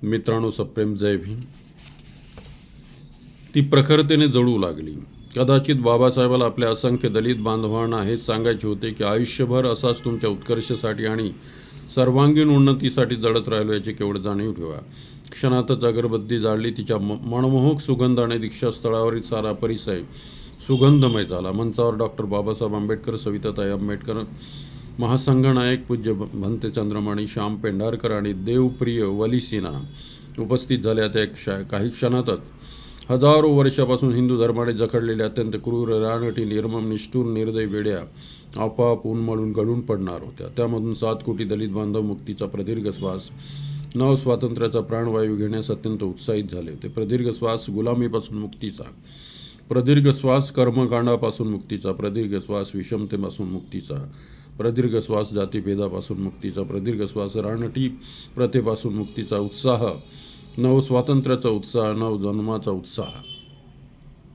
मित्रांनो, सप्रेम जय भीम. ती प्रखरतेने जळू लागली. कदाचित बाबासाहेबाला आपल्या असंख्य दलित बांधवांना हेच सांगायचे होते की आयुष्यभर असाच तुमच्या उत्कर्षासाठी आणि सर्वांगीण उन्नतीसाठी जळत राहिलो याची केवळ जाणीव ठेवा. क्षणातच अगरबत्ती जाळली. तिच्या मनमोहक सुगंधाने दीक्षास्थळावरील सारा परिसर सुगंधमय झाला. मंचावर डॉक्टर बाबासाहेब आंबेडकर, सविताताई आंबेडकर, महासंघनायक पूज्य भंते चंद्रमणी, श्याम पेंढारकर आणि देवप्रिय वली सिन्हा उपस्थित झाल्या. त्या काही क्षणातच हजारो वर्षापासून हिंदू धर्माने जखडलेल्या अत्यंत क्रूर, रानटी, निर्मम, निष्ठुर, निर्दयी वेड्या आपोआप उन्मळून गळून पडणार होत्या. त्यामधून 7 कोटी दलित बांधव मुक्तीचा प्रदीर्घ श्वास, नव स्वातंत्र्याचा प्राणवायू घेण्यास अत्यंत उत्साहित झाले होते. प्रदीर्घ श्वास गुलामीपासून मुक्तीचा, प्रदीर्घ श्वास कर्मकांडापासून मुक्तीचा, प्रदीर्घ श्वास विषमतेपासून मुक्तीचा, प्रदीर्घ श्वास जातीभेदापासून मुक्तीचा, प्रदीर्घ श्वास रानटी प्रथेपासून मुक्तीचा, उत्साह, नव स्वातंत्र्याचा उत्साह, नव जन्माचा उत्साह.